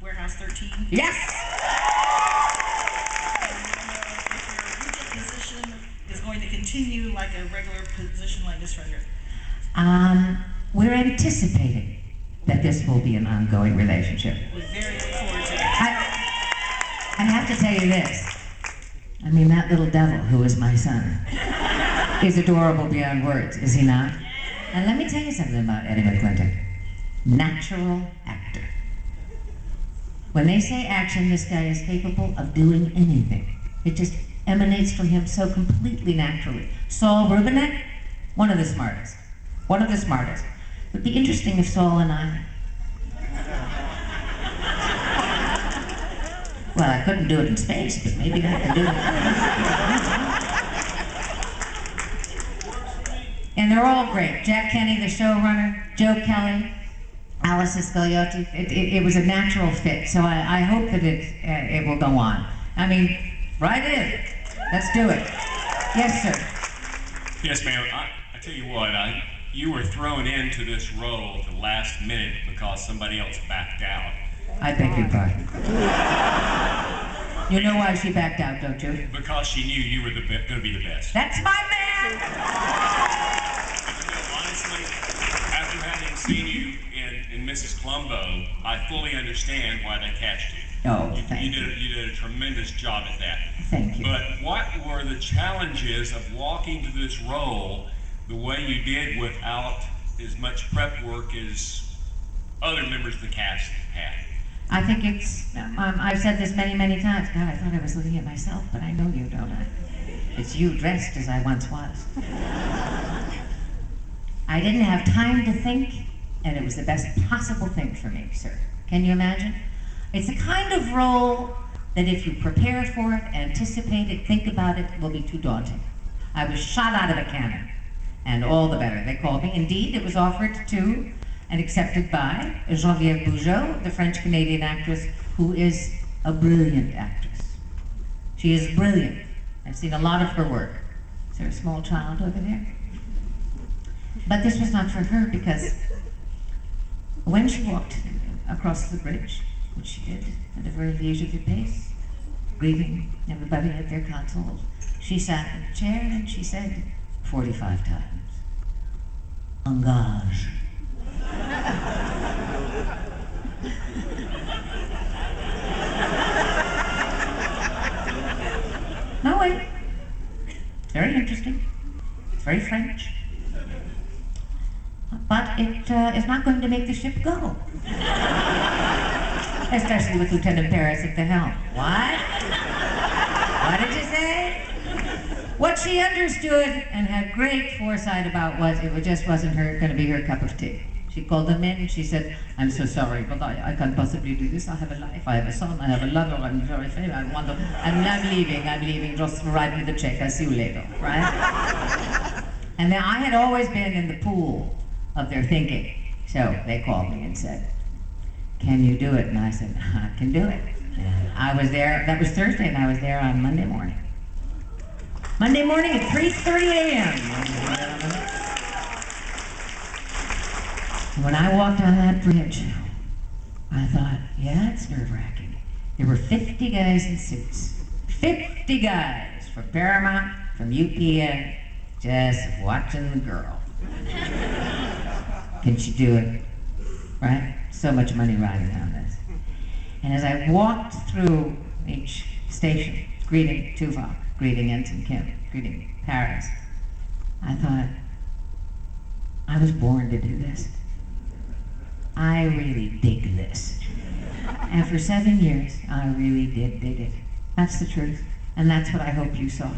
Warehouse 13? Yes! If your rigid position is going to continue like a regular position like this right here. We're anticipating that this will be an ongoing relationship. We very look forward to it. I have to tell you this. I mean, that little devil who is my son is adorable beyond words, is he not? And let me tell you something about Eddie McClintock. Natural actor. When they say action, this guy is capable of doing anything. It just emanates from him so completely naturally. Saul Rubinek, one of the smartest. One of the smartest. It would be interesting if Saul and I... Well, I couldn't do it in space, but maybe I could do it. And they're all great. Jack Kenny, the showrunner, Joe Kelly, Alice Scagliotti. It was a natural fit, so I hope that it will go on. I mean, right in. Let's do it. Yes, sir. Yes, ma'am. I tell you what, you were thrown into this role at the last minute because somebody else backed out. I beg your pardon. You know why she backed out, don't you? Because she knew you were going to be the best. That's my man! Honestly, after having seen you in Mrs. Columbo, I fully understand why they cast you. Oh, thank you. You did a tremendous job at that. Thank you. But what were the challenges of walking to this role the way you did without as much prep work as other members of the cast had? I think it's, I've said this many, many times. God, I thought I was looking at myself, but I know you, don't I? It's you dressed as I once was. I didn't have time to think, and it was the best possible thing for me, sir. Can you imagine? It's the kind of role that if you prepare for it, anticipate it, think about it, will be too daunting. I was shot out of a cannon, and all the better. They called me. Indeed, it was offered to and accepted by Geneviève Bujold, the French-Canadian actress, who is a brilliant actress. She is brilliant. I've seen a lot of her work. Is there a small child over there? But this was not for her, because when she walked across the bridge, which she did at a very leisurely pace, greeting everybody at their consoles, she sat in a chair and she said 45 times, "Engage." No, wait. It's very interesting. It's very French. But it is not going to make the ship go. Especially with Lieutenant Paris at the helm. What? What did you say? What she understood and had great foresight about was it just wasn't going to be her cup of tea. She called them in and she said, "I'm so sorry, but I can't possibly do this. I have a life, I have a son, I have a lover, I'm very famous, I'm leaving, just write me the check, I'll see you later," right? And then I had always been in the pool of their thinking. So they called me and said, "Can you do it?" And I said, "I can do it." And I was there, that was Thursday, and I was there on Monday morning. Monday morning at 3:30 a.m. When I walked on that bridge, I thought, yeah, it's nerve-wracking. There were 50 guys in suits. 50 guys from Paramount, from UPN, just watching the girl. Can she do it? Right? So much money riding on this. And as I walked through each station, greeting Tuvok, greeting Ensign Kim, greeting Paris, I thought, I was born to do this. I really dig this. And for 7 years, I really did dig it. That's the truth. And that's what I hope you saw.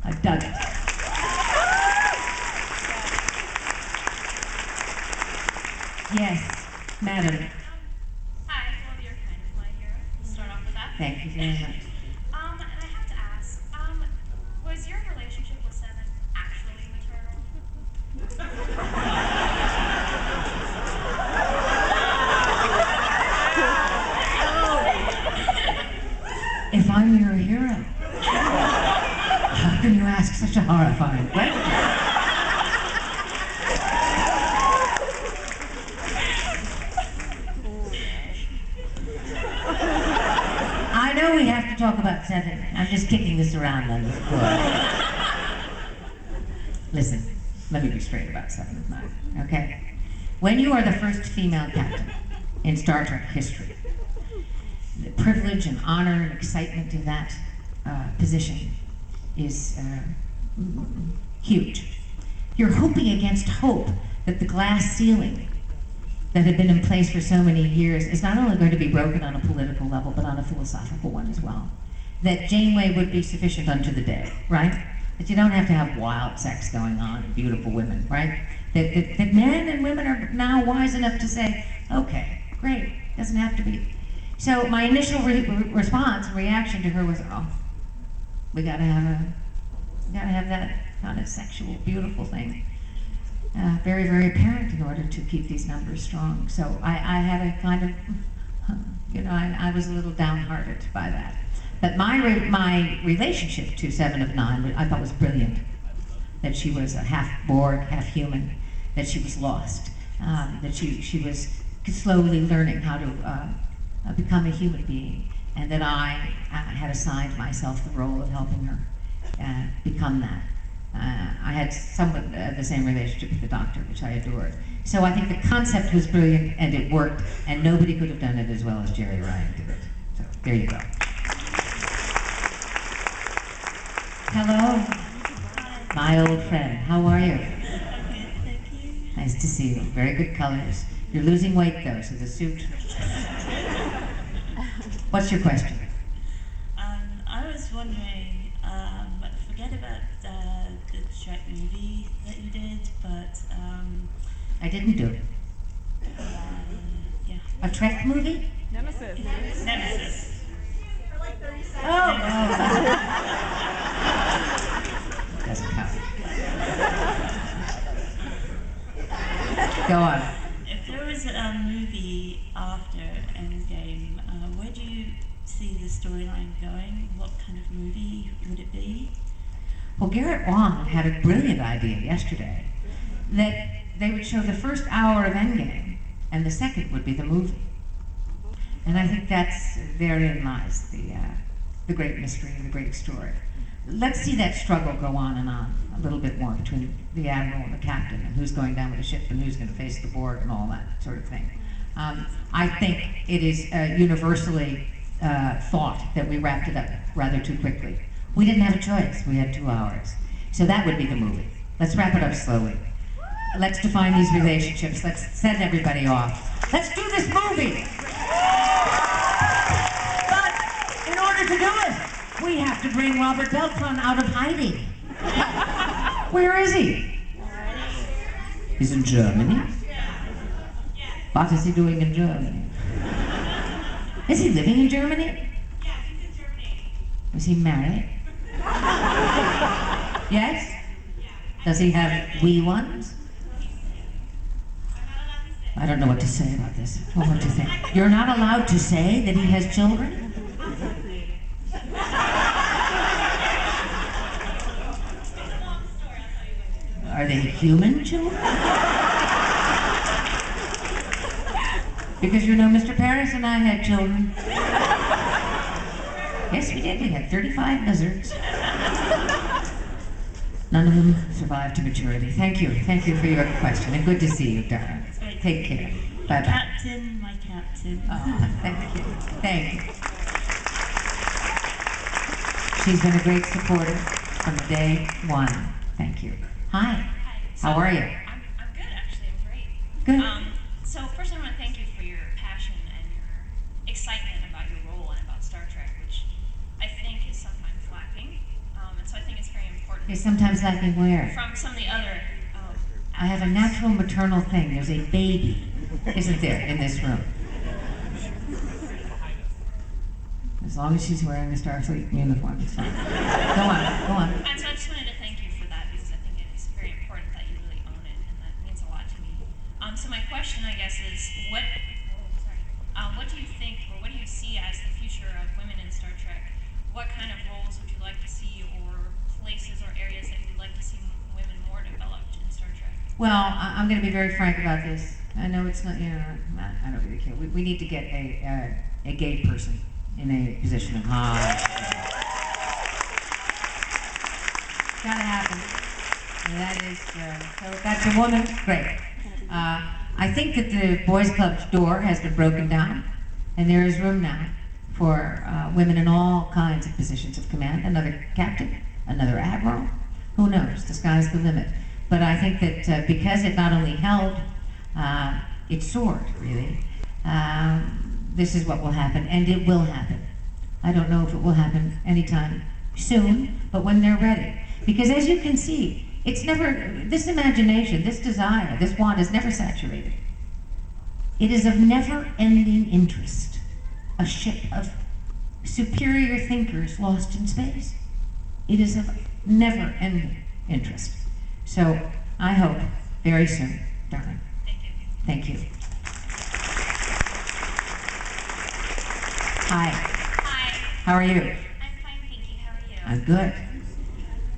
I dug it. Yes, madam. Hi, well, you're kind of my hero. We'll start off with that. Thank you very much. And I have to ask, was your relationship with Seven actually maternal? If I'm your hero, how can you ask such a horrifying question? know we have to talk about Seven. I'm just kicking this around on the floor. Listen, let me be straight about Seven of Nine, okay? When you are the first female captain in Star Trek history, the privilege and honor and excitement of that position is huge. You're hoping against hope that the glass ceiling that had been in place for so many years is not only going to be broken on a political level, but on a philosophical one as well. That Janeway would be sufficient unto the day, right? That you don't have to have wild sex going on and beautiful women, right? That men and women are now wise enough to say, okay, great, doesn't have to be. So my initial response and reaction to her was, oh, we gotta have that kind of sexual, beautiful thing. Very, very apparent in order to keep these numbers strong. So I had a kind of, I was a little downhearted by that. But my relationship to Seven of Nine, I thought was brilliant. That she was a half Borg, half human, that she was lost, that she was slowly learning how to become a human being, and that I had assigned myself the role of helping her become that. I had somewhat the same relationship with the Doctor, which I adored. So I think the concept was brilliant, and it worked, and nobody could have done it as well as Jerry Ryan did it. So there you go. Hello, my old friend. How are you? Thank you. Nice to see you. Very good colors. You're losing weight though, so the suit. What's your question? I was wondering, forget about the Shrek movie that you did, but I didn't do it. yeah. A Trek movie? Nemesis. Oh. Doesn't count. Go on. If there was a movie after Endgame, where do you see the storyline going? What kind of movie would it be? Well, Garrett Wang had a brilliant idea yesterday that they would show the first hour of Endgame and the second would be the movie. And I think therein lies the great mystery and the great story. Let's see that struggle go on and on a little bit more between the admiral and the captain, and who's going down with the ship and who's going to face the Borg and all that sort of thing. I think it is universally thought that we wrapped it up rather too quickly. We didn't have a choice. We had 2 hours. So that would be the movie. Let's wrap it up slowly. Let's define these relationships. Let's send everybody off. Let's do this movie! But in order to do it, we have to bring Robert Beltran out of hiding. Where is he? He's in Germany. What is he doing in Germany? Is he living in Germany? Yeah, he's in Germany. Was he married? Yes? Does he have wee ones? I don't know what to say about this. Well, what do you think? You're not allowed to say that he has children? Are they human children? Because you know, Mr. Paris and I had children. Yes, we did. We had 35 lizards. None of them survived to maturity. Thank you. Thank you for your question. And good to see you, darling. Take care. Bye-bye. Captain, my captain. Oh, thank you. Thank you. She's been a great supporter from day one. Thank you. Hi. Hi. So, How are you? I'm good, actually. I'm great. Good. So first I want to thank you for your passion and your excitement about your role and about Star Trek, which I think is sometimes lacking. And so I think it's very important. You're sometimes lacking where? From some of the other I have a natural maternal thing. There's a baby, isn't there, in this room? As long as she's wearing a Starfleet uniform, it's fine. Go on, go on. And so I just wanted to thank you for that because I think it is very important that you really own it, and that means a lot to me. So my question, I guess, is what do you think, or what do you see as the future of women in Star Trek? What kind of roles would you like to see, or places or areas that you'd like to see women more developed in Star Trek? Well, I'm going to be very frank about this. I know it's not, I don't really care. We need to get a gay person in a position of high. Gotta happen. And that is, so that's a woman, great. I think that the Boys Club's door has been broken down, and there is room now for women in all kinds of positions of command. Another captain, another admiral, who knows? The sky's the limit. But I think that because it not only held, it soared, really. This is what will happen, and it will happen. I don't know if it will happen anytime soon, but when they're ready. Because as you can see, it's never, this imagination, this desire, this want is never saturated. It is of never-ending interest. A ship of superior thinkers lost in space. It is of never-ending interest. So I hope very soon, darling. Thank you. Hi. Hi. How are you? I'm fine, thank you. How are you? I'm good.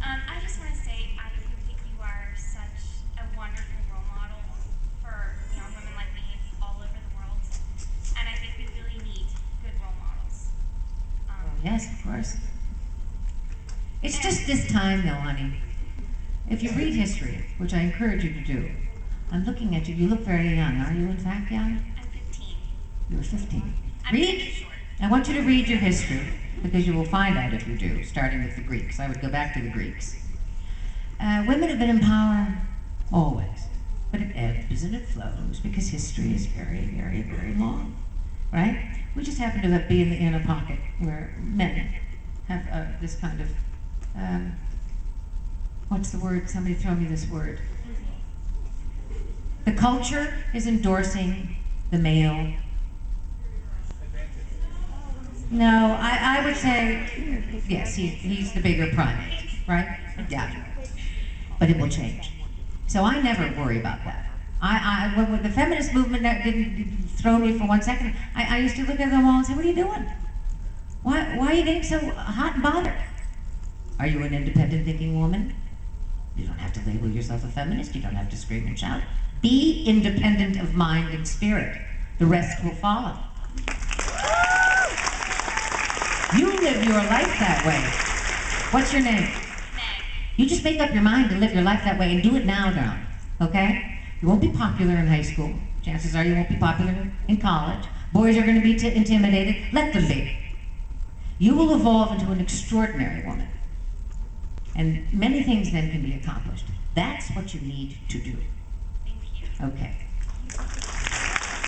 I just want to say I think you are such a wonderful role model for young women like me all over the world, and I think we really need good role models. Yes, of course. It's just this time, though, honey. If you read history, which I encourage you to do, I'm looking at you. You look very young. Are you, in fact, young? I'm 15. You're 15. I'm Read. really short. I want you to read your history, because you will find out if you do, starting with the Greeks. I would go back to the Greeks. Women have been in power always, but it ebbs and it flows because history is very, very, very long, right? We just happen to be in a pocket where men have this kind of, what's the word? Somebody throw me this word. The culture is endorsing the male. No, I would say, yes, he's the bigger primate, right? Yeah. But it will change. So I never worry about that. When the feminist movement didn't throw me for 1 second, I used to look at them all and say, what are you doing? Why are you getting so hot and bothered? Are you an independent thinking woman? You don't have to label yourself a feminist. You don't have to scream and shout. Be independent of mind and spirit. The rest will follow. You live your life that way. What's your name? Meg. You just make up your mind to live your life that way and do it now, darling. Okay? You won't be popular in high school. Chances are you won't be popular in college. Boys are going to be intimidated. Let them be. You will evolve into an extraordinary woman. And many things then can be accomplished. That's what you need to do. Thank you. Okay.